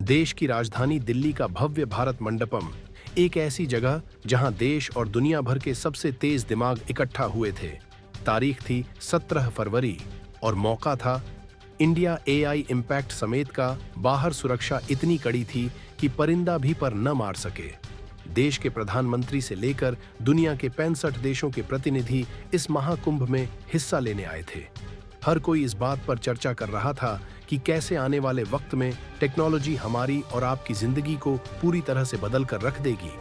देश की राजधानी दिल्ली का भव्य भारत मंडपम, एक ऐसी जगह जहां देश और दुनिया भर के सबसे तेज दिमाग इकट्ठा हुए थे। तारीख थी 17 फरवरी और मौका था इंडिया एआई इम्पैक्ट समेत का। बाहर सुरक्षा इतनी कड़ी थी कि परिंदा भी पर न मार सके। देश के प्रधानमंत्री से लेकर दुनिया के 65 देशों के प्रतिनिधि इस महाकुंभ में हिस्सा लेने आए थे। हर कोई इस बात पर चर्चा कर रहा था कि कैसे आने वाले वक्त में टेक्नोलॉजी हमारी और आपकी जिंदगी को पूरी तरह से बदल कर रख देगी।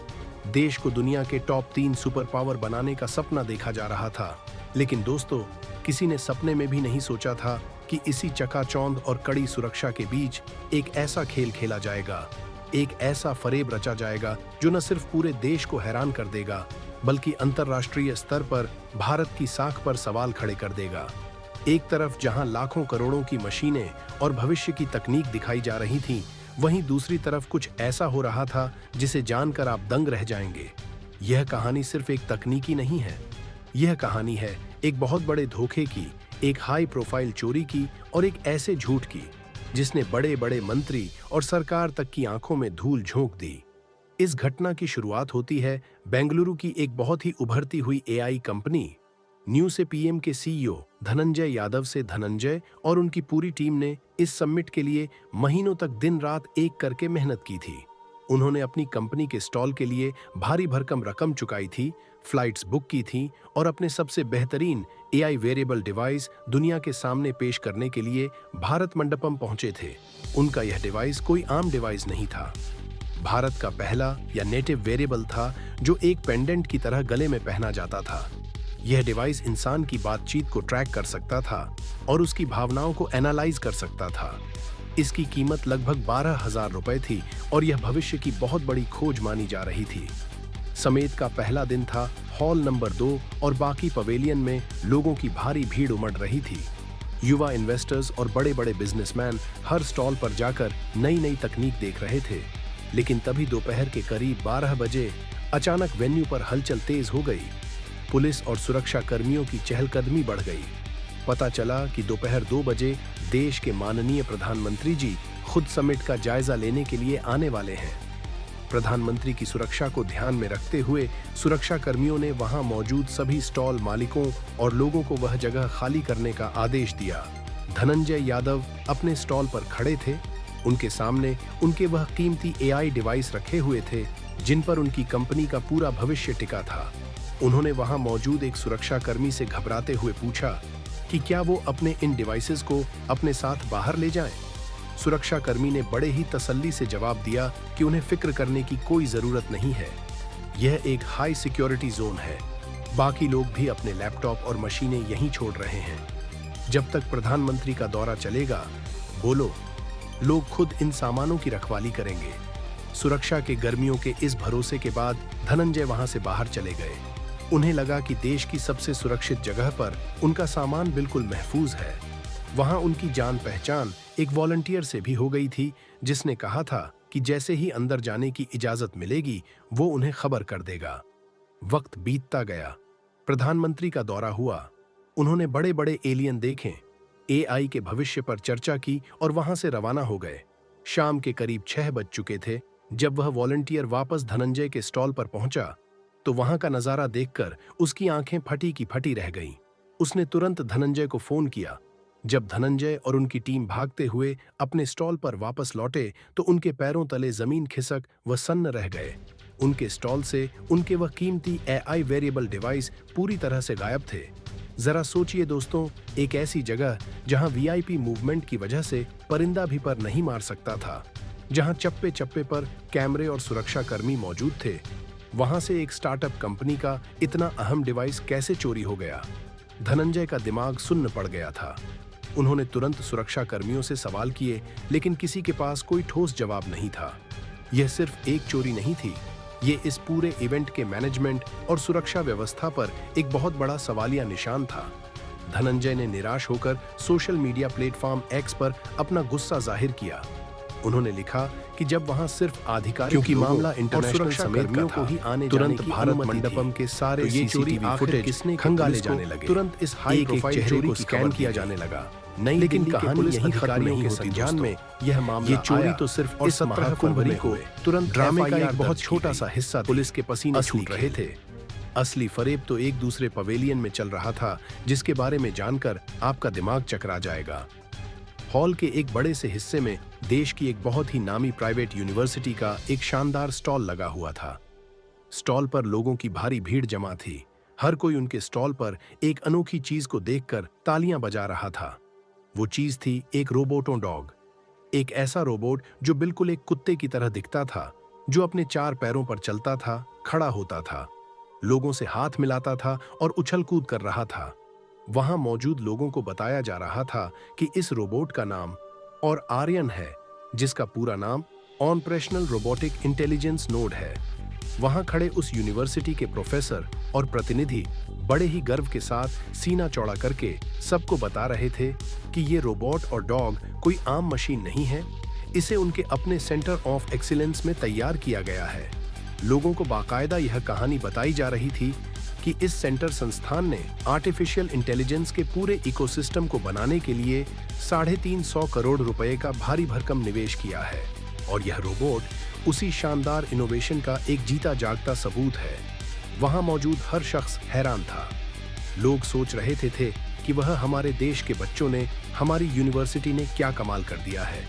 देश को दुनिया के टॉप 3 सुपर पावर बनाने का सपना देखा जा रहा था, लेकिन दोस्तों, किसी ने सपने में भी नहीं सोचा था कि इसी चकाचौंध और कड़ी सुरक्षा के बीच एक ऐसा खेल खेला जाएगा, एक ऐसा फरेब रचा जाएगा जो न सिर्फ पूरे देश को हैरान कर देगा, बल्कि अंतर्राष्ट्रीय स्तर पर भारत की साख पर सवाल खड़े कर देगा। एक तरफ जहां लाखों करोड़ों की मशीनें और भविष्य की तकनीक दिखाई जा रही थीं, वहीं दूसरी तरफ कुछ ऐसा हो रहा था जिसे जानकर आप दंग रह जाएंगे। यह कहानी सिर्फ एक तकनीकी नहीं है, यह कहानी है एक बहुत बड़े धोखे की, एक हाई प्रोफाइल चोरी की और एक ऐसे झूठ की जिसने बड़े बड़े मंत्री और सरकार तक की आंखों में धूल झोंक दी। इस घटना की शुरुआत होती है बेंगलुरु की एक बहुत ही उभरती हुई एआई कंपनी न्यू से पीएम के सीईओ धनंजय यादव से। धनंजय और उनकी पूरी टीम ने इस समिट के लिए महीनों तक दिन रात एक करके मेहनत की थी। उन्होंने अपनी कंपनी के स्टॉल के लिए भारी भरकम रकम चुकाई थी, फ्लाइट्स बुक की थी और अपने सबसे बेहतरीन एआई वेरिएबल डिवाइस दुनिया के सामने पेश करने के लिए भारत मंडपम पहुंचे थे। उनका यह डिवाइस कोई आम डिवाइस नहीं था। भारत का पहला या नेटिव वेरिएबल था जो एक पेंडेंट की तरह गले में पहना जाता था। यह डिवाइस इंसान की बातचीत को ट्रैक कर सकता था और उसकी भावनाओं को एनालाइज कर सकता था। इसकी कीमत लगभग 12,000 रुपए थी और यह भविष्य की बहुत बड़ी खोज मानी जा रही थी। समेत का पहला दिन था। हॉल नंबर 2 और बाकी पवेलियन में लोगों की भारी भीड़ उमड़ रही थी। युवा इन्वेस्टर्स और बड़े बड़े बिजनेसमैन हर स्टॉल पर जाकर नई नई तकनीक देख रहे थे। लेकिन तभी दोपहर के करीब 12 बजे अचानक वेन्यू पर हलचल तेज हो गई। पुलिस और सुरक्षा कर्मियों की चहलकदमी बढ़ गई। पता चला कि दोपहर 2 बजे देश के माननीय प्रधानमंत्री जी खुद समिट का जायजा लेने के लिए आने वाले हैं। प्रधानमंत्री की सुरक्षा को ध्यान में रखते हुए सुरक्षा कर्मियों ने वहां मौजूद सभी स्टॉल मालिकों और लोगों को वह जगह खाली करने का आदेश दिया। धनंजय यादव अपने स्टॉल पर खड़े थे। उनके सामने उनके वह कीमती एआई डिवाइस रखे हुए थे जिन पर उनकी कंपनी का पूरा भविष्य टिका था। उन्होंने वहां मौजूद एक सुरक्षा कर्मी से घबराते हुए पूछा कि क्या वो अपने इन डिवाइसेस को अपने साथ बाहर ले जाएं? सुरक्षा कर्मी ने बड़े ही तसल्ली से जवाब दिया कि उन्हें फिक्र करने की कोई जरूरत नहीं है, यह एक हाई सिक्योरिटी जोन है। बाकी लोग भी अपने लैपटॉप और मशीनें यहीं छोड़ रहे हैं। जब तक प्रधानमंत्री का दौरा चलेगा, बोलो, लोग खुद इन सामानों की रखवाली करेंगे। सुरक्षा के गर्मियों के इस भरोसे के बाद धनंजय वहां से बाहर चले गए। उन्हें लगा कि देश की सबसे सुरक्षित जगह पर उनका सामान बिल्कुल महफूज है। वहां उनकी जान पहचान एक वॉलंटियर से भी हो गई थी जिसने कहा था कि जैसे ही अंदर जाने की इजाजत मिलेगी वो उन्हें खबर कर देगा। वक्त बीतता गया। प्रधानमंत्री का दौरा हुआ। उन्होंने बड़े बड़े एलियन देखे, एआई के भविष्य पर चर्चा की और वहां से रवाना हो गए। शाम के करीब 6 बज चुके थे जब वह वॉलंटियर वापस धनंजय के स्टॉल पर पहुंचा तो वहां का नजारा देखकर उसकी आंखें फटी की फटी रह गईं। उसने तुरंत धनंजय को फोन किया। जब धनंजय और उनकी टीम भागते हुए अपने स्टॉल पर वापस लौटे तो उनके पैरों तले जमीन खिसक वह सन्न रह गए। उनके स्टॉल से उनके वह कीमती एआई वेरिएबल डिवाइस पूरी तरह से गायब थे। जरा सोचिए दोस्तों, एक ऐसी जगह जहां वीआईपी मूवमेंट की वजह से परिंदा भी पर नहीं मार सकता था, जहां चप्पे चप्पे पर कैमरे और सुरक्षा कर्मी मौजूद थे, वहां से एक स्टार्टअप कंपनी का इतना अहम डिवाइस कैसे चोरी हो गया? धनंजय का दिमाग सुन्न पड़ गया था। उन्होंने तुरंत सुरक्षा कर्मियों से सवाल किए, लेकिन किसी के पास कोई ठोस जवाब नहीं था। यह सिर्फ एक चोरी नहीं थी, ये इस पूरे इवेंट के मैनेजमेंट और सुरक्षा व्यवस्था पर एक बहुत बड़ा सवालिया निशान था। धनंजय ने निराश होकर सोशल मीडिया प्लेटफॉर्म एक्स पर अपना गुस्सा जाहिर किया। उन्होंने लिखा कि जब वहां सिर्फ आधिकारिक क्योंकि मामला इंटरनेशनल समेत को ही आने तुरंत भारत मंडपम के सारे सीसीटीवी फुटेज खंगाले जाने लगे। तुरंत इस हाई प्रोफाइल चोरी को स्कैन किया जाने लगा। लेकिन कहानी यही खत्म नहीं के संज्ञान में यह मामला ये चोरी तो सिर्फ इस 17 फरवरी को तुरंत ड्रामे का एक बहुत छोटा सा हिस्सा पुलिस के पसीने छूट रहे थे। असली फरेब तो एक दूसरे पवेलियन में चल रहा था, जिसके बारे में जानकर आपका दिमाग चकरा जाएगा। हॉल के एक बड़े से हिस्से में देश की एक बहुत ही नामी प्राइवेट यूनिवर्सिटी का एक शानदार स्टॉल लगा हुआ था। स्टॉल पर लोगों की भारी भीड़ जमा थी। हर कोई उनके स्टॉल पर एक अनोखी चीज को देखकर तालियां बजा रहा था। वो चीज थी एक रोबोटो डॉग, एक ऐसा रोबोट जो बिल्कुल एक कुत्ते की तरह दिखता था, जो अपने 4 पैरों पर चलता था, खड़ा होता था, लोगों से हाथ मिलाता था और उछल कूद कर रहा था। वहां मौजूद लोगों को बताया जा रहा था कि इस रोबोट का नाम और आर्यन है, जिसका पूरा नाम ऑपरेशनल रोबोटिक इंटेलिजेंस नोड है। वहां खड़े उस यूनिवर्सिटी के प्रोफेसर और प्रतिनिधि बड़े ही गर्व के साथ सीना चौड़ा करके सबको बता रहे थे कि ये रोबोट और डॉग कोई आम मशीन नहीं है, इसे उनके अपने सेंटर ऑफ एक्सीलेंस में तैयार किया गया है। लोगों को बाकायदा यह कहानी बताई जा रही थी कि इस सेंटर संस्थान ने आर्टिफिशियल इंटेलिजेंस के पूरे इकोसिस्टम को बनाने के लिए 350 करोड़ रुपए का भारी भरकम निवेश किया है, और यह रोबोट उसी शानदार इनोवेशन का एक जीता जागता सबूत है। वहां मौजूद हर शख्स हैरान था। लोग सोच रहे थे कि वह हमारे देश के बच्चों ने, हमारी यूनिवर्सिटी ने क्या कमाल कर दिया है।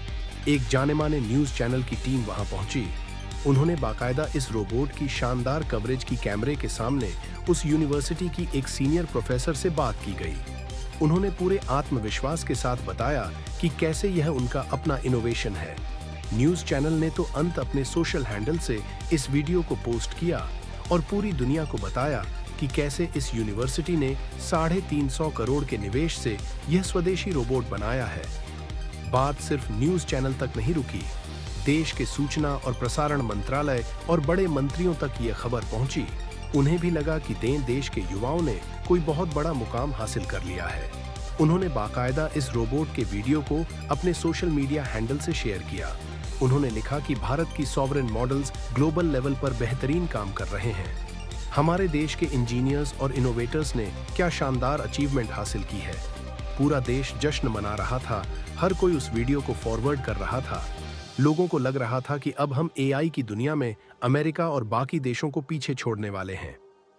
एक जाने-माने न्यूज चैनल की टीम वहां पहुंची। उन्होंने बाकायदा इस रोबोट की शानदार कवरेज की कैमरे के सामने उस यूनिवर्सिटी की एक सीनियर प्रोफेसर से बात की गई। उन्होंने पूरे आत्मविश्वास के साथ बताया कि कैसे यह उनका अपना इनोवेशन है। न्यूज चैनल ने तो अंत अपने सोशल हैंडल से इस वीडियो को पोस्ट किया और पूरी दुनिया को बताया कि कैसे इस यूनिवर्सिटी ने 350 करोड़ के निवेश से यह स्वदेशी रोबोट बनाया है। बात सिर्फ न्यूज चैनल तक नहीं रुकी। देश के सूचना और प्रसारण मंत्रालय और बड़े मंत्रियों तक यह खबर पहुंची। उन्हें भी लगा कि देश के युवाओं ने कोई बहुत बड़ा मुकाम हासिल कर लिया है। उन्होंने बाकायदा इस रोबोट के वीडियो को अपने सोशल मीडिया हैंडल से शेयर किया। उन्होंने लिखा कि भारत की सॉवरेन मॉडल्स ग्लोबल लेवल पर बेहतरीन काम कर रहे हैं। हमारे देश के इंजीनियर्स और इनोवेटर्स ने क्या शानदार अचीवमेंट हासिल की है। पूरा देश जश्न मना रहा था। हर कोई उस वीडियो को फॉरवर्ड कर रहा था। लोगों को लग रहा था कि अब हम एआई की दुनिया में अमेरिका और बाकी देशों को पीछे छोड़ने वाले हैं।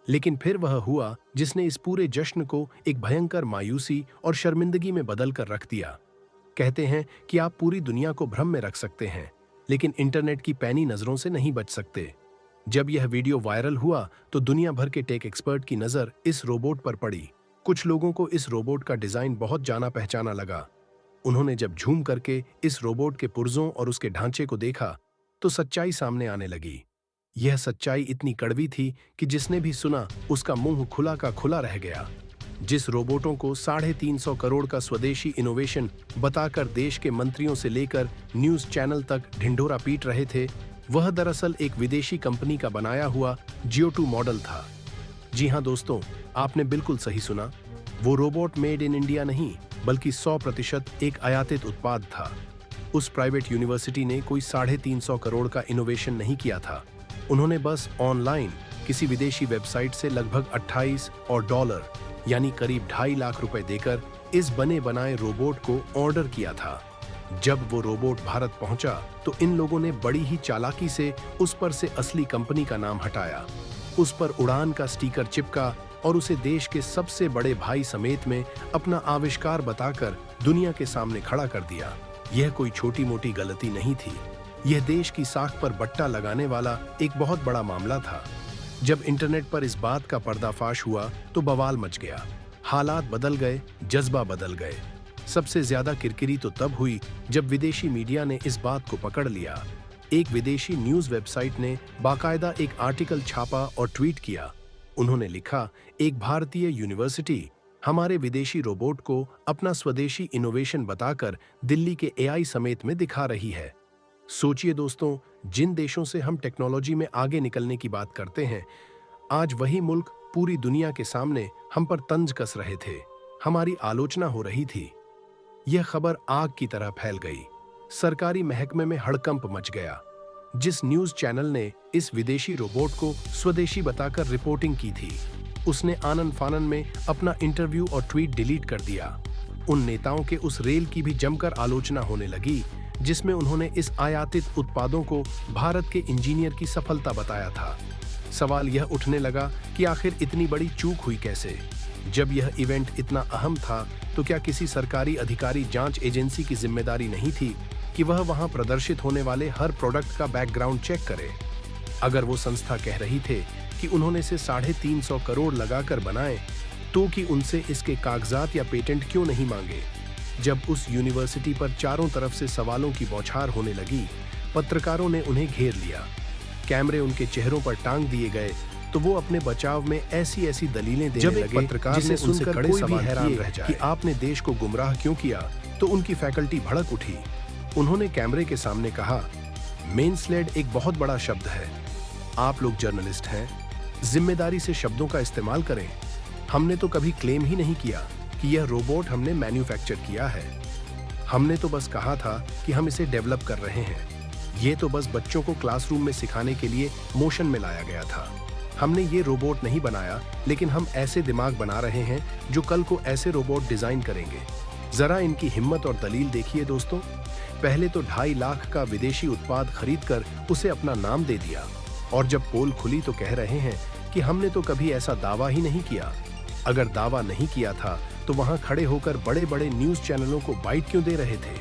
लेकिन फिर वह हुआ जिसने इस पूरे जश्न को एक भयंकर मायूसी और शर्मिंदगी में बदल कर रख दिया। कहते हैं कि आप पूरी दुनिया को भ्रम में रख सकते हैं, लेकिन इंटरनेट की पैनी नजरों से नहीं बच सकते। जब यह वीडियो वायरल हुआ तो दुनिया भर के टेक एक्सपर्ट की नजर इस रोबोट पर पड़ी। कुछ लोगों को इस रोबोट का डिजाइन बहुत जाना पहचाना लगा। उन्होंने जब झूम करके इस रोबोट के पुर्जों और उसके ढांचे को देखा तो सच्चाई सामने आने लगी। यह सच्चाई इतनी कड़वी थी कि जिसने भी सुना उसका मुंह खुला का खुला रह गया। जिस रोबोटों को 350 करोड़ का स्वदेशी इनोवेशन बताकर देश के मंत्रियों से लेकर न्यूज चैनल तक ढिंढोरा पीट रहे थे, वह दरअसल एक विदेशी कंपनी का बनाया हुआ जियो2 मॉडल था। जी हां दोस्तों, आपने बिल्कुल सही सुना। वो रोबोट मेड इन इंडिया नहीं, बल्कि 100% एक आयातित उत्पाद था। उस प्राइवेट यूनिवर्सिटी ने कोई 350 करोड़ का इनोवेशन नहीं किया था। उन्होंने बस ऑनलाइन किसी विदेशी वेबसाइट से लगभग 28 और डॉलर यानी करीब 2.5 लाख रुपए देकर इस बने बनाए रोबोट को ऑर्डर किया था। जब वो रोबोट भारत पहुंचा तो इन लोगों ने बड़ी ही चालाकी से उस पर से असली कंपनी का नाम हटाया, उस पर उड़ान का स्टिकर चिपका और उसे देश के सबसे बड़े भाई समेत में अपना आविष्कार बताकर दुनिया के सामने खड़ा कर दिया। यह कोई छोटी मोटी गलती नहीं थी। यह देश की साख पर बट्टा लगाने वाला एक बहुत बड़ा मामला था। जब इंटरनेट पर इस बात का पर्दाफाश हुआ तो बवाल मच गया। हालात बदल गए, जज्बा बदल गए। सबसे ज्यादा किरकिरी तो तब हुई जब विदेशी मीडिया ने इस बात को पकड़ लिया। एक विदेशी न्यूज वेबसाइट ने बाकायदा एक आर्टिकल छापा और ट्वीट किया। उन्होंने लिखा, एक भारतीय यूनिवर्सिटी हमारे विदेशी रोबोट को अपना स्वदेशी इनोवेशन बताकर दिल्ली के एआई समेत में दिखा रही है। सोचिए दोस्तों, जिन देशों से हम टेक्नोलॉजी में आगे निकलने की बात करते हैं, आज वही मुल्क पूरी दुनिया के सामने हम पर तंज कस रहे थे, हमारी आलोचना हो रही थी। यह खबर आग की तरह फैल गई। सरकारी महकमे में हड़कंप मच गया। जिस न्यूज चैनल ने इस विदेशी रोबोट को स्वदेशी बताकर रिपोर्टिंग की थी, उसने आनन फानन में अपना इंटरव्यू और ट्वीट डिलीट कर दिया। उन नेताओं के उस रेल की भी जमकर आलोचना होने लगी जिसमें उन्होंने इस आयातित उत्पादों को भारत के इंजीनियर की सफलता बताया था। सवाल यह उठने लगा कि आखिर इतनी बड़ी चूक हुई कैसे? जब यह इवेंट इतना अहम था तो क्या किसी सरकारी अधिकारी जांच एजेंसी की जिम्मेदारी नहीं थी कि वह वहां प्रदर्शित होने वाले हर प्रोडक्ट का बैकग्राउंड चेक करे? अगर वो संस्था कह रही थे कि उन्होंने इसे 350 करोड़ लगाकर बनाए, तो कि उनसे इसके कागजात या पेटेंट क्यों नहीं मांगे? जब उस यूनिवर्सिटी पर चारों तरफ से सवालों की बौछार होने लगी, पत्रकारों ने उन्हें घेर लिया। कैमरे उनके चेहरों पर टांग दिए गए तो वो अपने बचाव में ऐसी दलीलें देने लगे। पत्रकार ने उनसे कड़े सवाल हैरान रह जाए कि आपने देश को गुमराह क्यों किया, तो उनकी फैकल्टी भड़क उठी। उन्होंने कैमरे के सामने कहा, मेनस्लेड एक बहुत बड़ा शब्द है। आप लोग जर्नलिस्ट हैं, जिम्मेदारी से शब्दों का इस्तेमाल करें। हमने तो कभी क्लेम ही नहीं किया कि यह रोबोट हमने मैन्युफैक्चर किया है। हमने तो बस कहा था कि हम इसे डेवलप कर रहे हैं। ये तो बस बच्चों को क्लासरूम में सिखाने के लिए मोशन में लाया गया था। हमने ये रोबोट नहीं बनाया, लेकिन हम ऐसे दिमाग बना रहे हैं जो कल को ऐसे रोबोट डिजाइन करेंगे। जरा इनकी हिम्मत और दलील देखिए दोस्तों। पहले तो 2.5 लाख का विदेशी उत्पाद खरीदकर उसे अपना नाम दे दिया, और जब पोल खुली तो कह रहे हैं कि हमने तो कभी ऐसा दावा ही नहीं किया। अगर दावा नहीं किया था तो वहां खड़े होकर बड़े बड़े न्यूज चैनलों को बाइट क्यों दे रहे थे?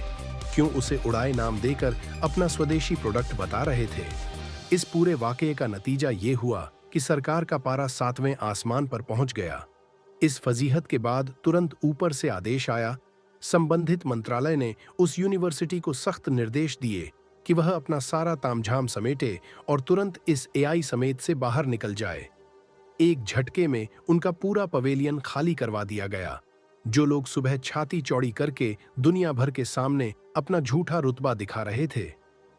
क्यों उसे उड़ाए नाम देकर अपना स्वदेशी प्रोडक्ट बता रहे थे? इस पूरे वाकये का नतीजा ये हुआ कि सरकार का पारा 7वें आसमान पर पहुंच गया। इस फजीहत के बाद तुरंत ऊपर से आदेश आया। संबंधित मंत्रालय ने उस यूनिवर्सिटी को सख्त निर्देश दिए कि वह अपना सारा तामझाम समेटे और तुरंत इस एआई समेत से बाहर निकल जाए। एक झटके में उनका पूरा पवेलियन खाली करवा दिया गया। जो लोग सुबह छाती चौड़ी करके दुनिया भर के सामने अपना झूठा रुतबा दिखा रहे थे,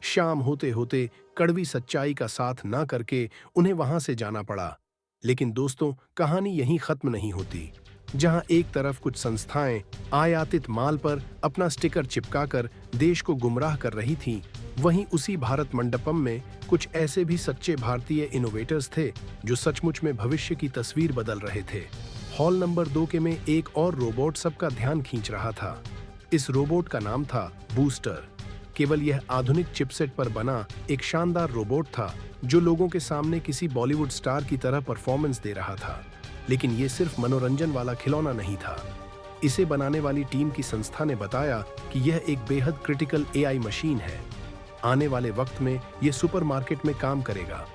शाम होते होते कड़वी सच्चाई का साथ ना करके उन्हें वहां से जाना पड़ा। लेकिन दोस्तों, कहानी यहीं खत्म नहीं होती। जहां एक तरफ कुछ संस्थाएं आयातित माल पर अपना स्टिकर चिपकाकर देश को गुमराह कर रही थीं, वहीं उसी भारत मंडपम में कुछ ऐसे भी सच्चे भारतीय इनोवेटर्स थे जो सचमुच में भविष्य की तस्वीर बदल रहे थे। हॉल नंबर 2 के में एक और रोबोट सबका ध्यान खींच रहा था। इस रोबोट का नाम था बूस्टर। केवल यह आधुनिक चिपसेट पर बना एक शानदार रोबोट था जो लोगों के सामने किसी बॉलीवुड स्टार की तरह परफॉर्मेंस दे रहा था। लेकिन यह सिर्फ मनोरंजन वाला खिलौना नहीं था। इसे बनाने वाली टीम की संस्था ने बताया कि यह एक बेहद क्रिटिकल एआई मशीन है। आने वाले वक्त में यह सुपरमार्केट में काम करेगा।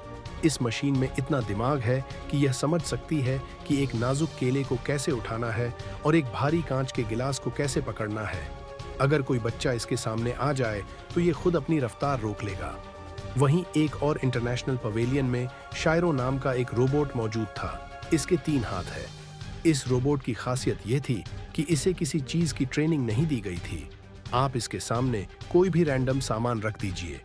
इस मशीन में इतना दिमाग है कि यह समझ सकती है कि एक नाजुक केले को कैसे उठाना है और एक भारी कांच के गिलास को कैसे पकड़ना है। अगर कोई बच्चा इसके सामने आ जाए तो ये खुद अपनी रफ्तार रोक लेगा। वहीं एक और इंटरनेशनल पवेलियन में शायरो नाम का एक रोबोट मौजूद था। इसके 3 हाथ है। इस रोबोट की खासियत यह थी कि इसे किसी चीज की ट्रेनिंग नहीं दी गई थी। आप इसके सामने कोई भी रैंडम सामान रख दीजिए,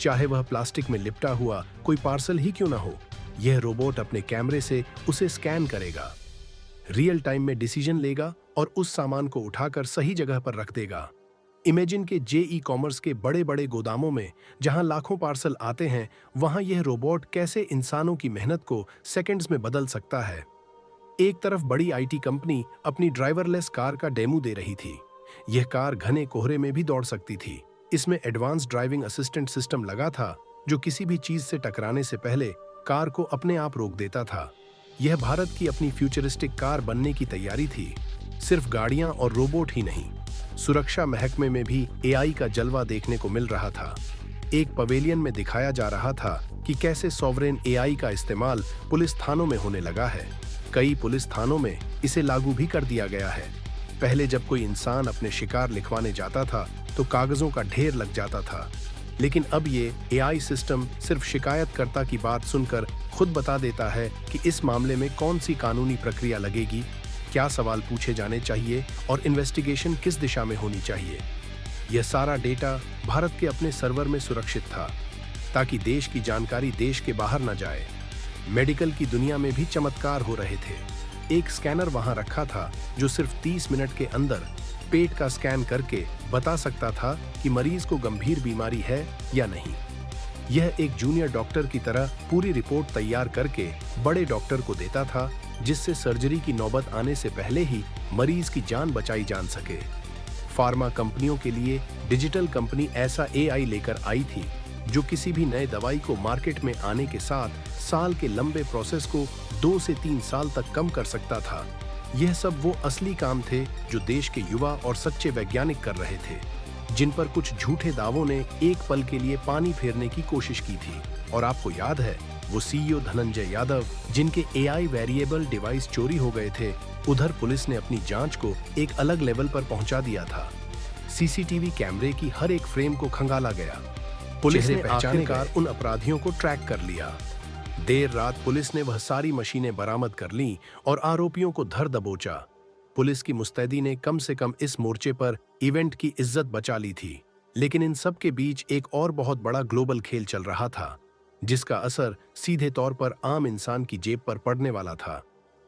चाहे वह प्लास्टिक में लिपटा हुआ कोई पार्सल ही क्यों ना हो, यह रोबोट अपने कैमरे से उसे स्कैन करेगा, रियल टाइम में डिसीजन लेगा और उस सामान को उठाकर सही जगह पर रख देगा। इमेजिन के जे कॉमर्स के बड़े बड़े गोदामों में जहां लाखों पार्सल आते हैं, वहां यह रोबोट कैसे इंसानों की मेहनत को सेकंड्स में बदल सकता है। एक तरफ बड़ी आईटी कंपनी अपनी ड्राइवरलेस कार का डेमो दे रही थी। यह कार घने कोहरे में भी दौड़ सकती थी। इसमें एडवांस ड्राइविंग असिस्टेंट सिस्टम लगा था जो किसी भी चीज से टकराने से पहले कार को अपने आप रोक देता था। यह भारत की अपनी फ्यूचरिस्टिक कार बनने की तैयारी थी। सिर्फ गाड़ियां और रोबोट ही नहीं, सुरक्षा महकमे में भी एआई का जलवा देखने को मिल रहा था। एक पवेलियन में दिखाया जा रहा था कि कैसे सॉवरेन एआई का इस्तेमाल पुलिस थानों में होने लगा है। कई पुलिस थानों में इसे लागू भी कर दिया गया है। पहले जब कोई इंसान अपने शिकार लिखवाने जाता था तो कागजों का ढेर लग जाता था, लेकिन अब ये एआई सिस्टम सिर्फ शिकायतकर्ता की बात सुनकर खुद बता देता है कि इस मामले में कौन सी कानूनी प्रक्रिया लगेगी, क्या सवाल पूछे जाने चाहिए और इन्वेस्टिगेशन किस दिशा में होनी चाहिए। यह सारा डेटा भारत के अपने सर्वर में सुरक्षित था ताकि देश की जानकारी देश के बाहर न जाए। मेडिकल की दुनिया में भी चमत्कार हो रहे थे। एक स्कैनर वहां रखा था जो सिर्फ 30 मिनट के अंदर पेट का स्कैन करके बता सकता था कि मरीज को गंभीर बीमारी है या नहीं। यह एक जूनियर डॉक्टर की तरह पूरी रिपोर्ट तैयार करके बड़े डॉक्टर को देता था, जिससे सर्जरी की नौबत आने से पहले ही मरीज की जान बचाई जा सके। फार्मा कंपनियों के लिए डिजिटल कंपनी ऐसा एआई लेकर आई थी जो किसी भी नए दवाई को मार्केट में आने के साथ साल के लंबे प्रोसेस को 2 से 3 साल तक कम कर सकता था। यह सब वो असली काम थे जो देश के युवा और सच्चे वैज्ञानिक कर रहे थे, जिन पर कुछ झूठे दावों ने एक पल के लिए पानी फेरने की कोशिश की थी। और आपको याद है वो सीईओ धनंजय यादव, जिनके एआई वेरिएबल डिवाइस चोरी हो गए थे। उधर पुलिस ने अपनी जांच को एक अलग लेवल पर पहुंचा दिया था। सीसीटीवी कैमरे की हर एक फ्रेम को खंगाला गया। पुलिस ने आखिरकार उन अपराधियों को ट्रैक कर लिया। देर रात पुलिस ने वह सारी मशीनें बरामद कर लीं और आरोपियों को धर दबोचा। पुलिस की मुस्तैदी ने कम से कम इस मोर्चे पर इवेंट की इज्जत बचा ली थी। लेकिन इन सब के बीच एक और बहुत बड़ा ग्लोबल खेल चल रहा था, जिसका असर सीधे तौर पर आम इंसान की जेब पर पड़ने वाला था।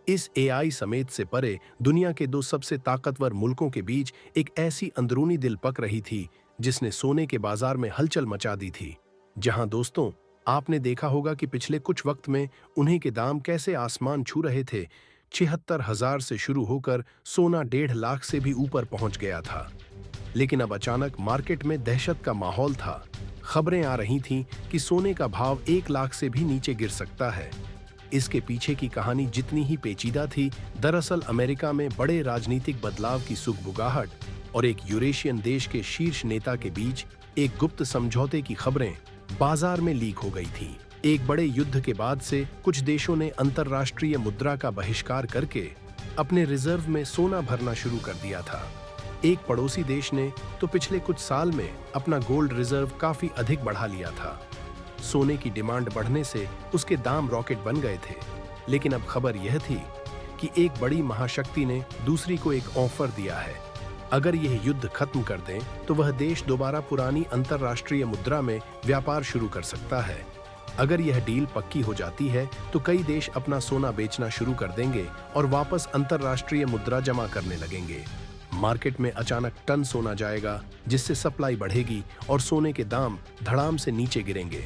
इस एआई समेत से परे दुनिया के 2 सबसे ताकतवर मुल्कों के बीच एक ऐसी अंदरूनी दिल पक रही थी जिसने सोने के बाजार में हलचल मचा दी थी। जहां दोस्तों, आपने देखा होगा कि पिछले कुछ वक्त में उन्हीं के दाम कैसे आसमान छू रहे थे। 76,000 से शुरू होकर सोना 1.5 लाख से भी ऊपर पहुंच गया था। लेकिन अब अचानक मार्केट में दहशत का माहौल था। खबरें आ रही थीं कि सोने का भाव 1 लाख से भी नीचे गिर सकता है। इसके पीछे की कहानी जितनी ही पेचीदा थी, दरअसल अमेरिका में बड़े राजनीतिक बदलाव की सुगबुगाहट और एक यूरेशियन देश के शीर्ष नेता के बीच एक गुप्त समझौते की खबरें बाजार में लीक हो गई थी। एक बड़े युद्ध के बाद से कुछ देशों ने अंतर्राष्ट्रीय मुद्रा का बहिष्कार करके अपने रिजर्व में सोना भरना शुरू कर दिया था। एक पड़ोसी देश ने तो पिछले कुछ साल में अपना गोल्ड रिजर्व काफी अधिक बढ़ा लिया था। सोने की डिमांड बढ़ने से उसके दाम रॉकेट बन गए थे। लेकिन अब खबर यह थी कि एक बड़ी महाशक्ति ने दूसरी को एक ऑफर दिया है। अगर यह युद्ध खत्म कर दें तो वह देश दोबारा पुरानी अंतर्राष्ट्रीय मुद्रा में व्यापार शुरू कर सकता है। अगर यह डील पक्की हो जाती है तो कई देश अपना सोना बेचना शुरू कर देंगे और वापस अंतर्राष्ट्रीय मुद्रा जमा करने लगेंगे। मार्केट में अचानक टन सोना जाएगा, जिससे सप्लाई बढ़ेगी और सोने के दाम धड़ाम से नीचे गिरेंगे।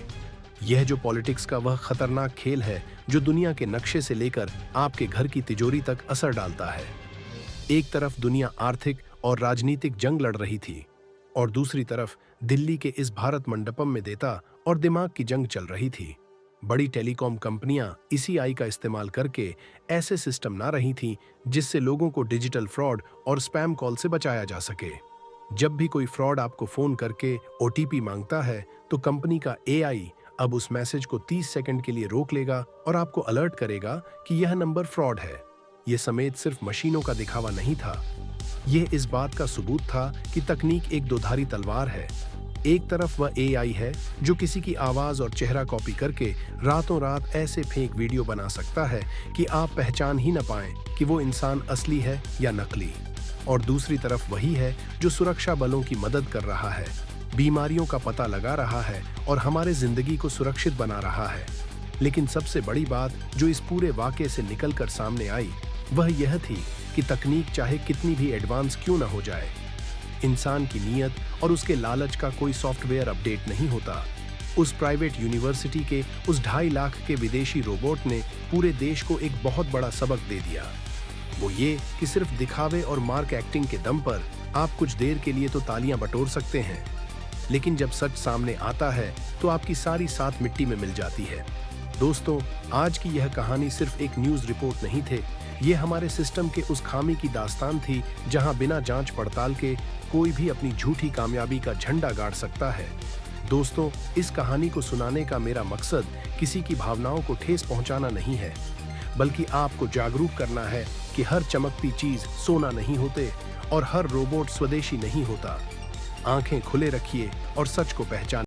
यह जो पॉलिटिक्स का वह खतरनाक खेल है जो दुनिया के नक्शे से लेकर आपके घर की तिजोरी तक असर डालता है। एक तरफ दुनिया आर्थिक और राजनीतिक जंग लड़ रही थी और दूसरी तरफ दिल्ली के इस भारत मंडपम में देता और दिमाग की जंग चल रही थी। बड़ी टेलीकॉम कंपनियां इसी आई का इस्तेमाल करके ऐसे सिस्टम ला रही थीं जिससे लोगों को डिजिटल फ्रॉड और स्पैम कॉल से बचाया जा सके। जब भी कोई फ्रॉड आपको फोन करके ओटीपी मांगता है तो कंपनी का एआई अब उस मैसेज को 30 सेकंड के लिए रोक लेगा और आपको अलर्ट करेगा कि यह नंबर फ्रॉड है। यह समेत सिर्फ मशीनों का दिखावा नहीं था, यह इस बात का सबूत था कि तकनीक एक दोधारी तलवार है। एक तरफ वह एआई है जो किसी की आवाज और चेहरा कॉपी करके रातों रात ऐसे फेक वीडियो बना सकता है कि आप पहचान ही न पाएं कि वो इंसान असली है या नकली। और दूसरी तरफ वही है जो सुरक्षा बलों की मदद कर रहा है, बीमारियों का पता लगा रहा है और हमारे जिंदगी को सुरक्षित बना रहा है। लेकिन सबसे बड़ी बात जो इस पूरे वाकये से निकलकर सामने आई वह यह थी कि तकनीक चाहे कितनी भी एडवांस क्यों न हो जाए, इंसान की नीयत और उसके लालच का कोई सॉफ्टवेयर अपडेट नहीं होता। उस प्राइवेट यूनिवर्सिटी के उस 2.5 लाख के विदेशी रोबोट ने पूरे देश को एक बहुत बड़ा सबक दे दिया। वो ये कि सिर्फ दिखावे और मार्क एक्टिंग के दम पर आप कुछ देर के लिए तो तालियां बटोर सकते हैं, लेकिन जब सच सामने आता है तो आपकी सारी सात मिट्टी में मिल जाती है। दोस्तों, आज की यह कहानी सिर्फ एक न्यूज रिपोर्ट नहीं थे, ये हमारे सिस्टम के उस खामी की दास्तान थी जहां बिना जांच पड़ताल के कोई भी अपनी झूठी कामयाबी का झंडा गाड़ सकता है। दोस्तों, इस कहानी को सुनाने का मेरा मकसद किसी की भावनाओं को ठेस पहुंचाना नहीं है, बल्कि आपको जागरूक करना है कि हर चमकती चीज सोना नहीं होते और हर रोबोट स्वदेशी नहीं होता। आंखें खुले रखिए और सच को पहचानिए।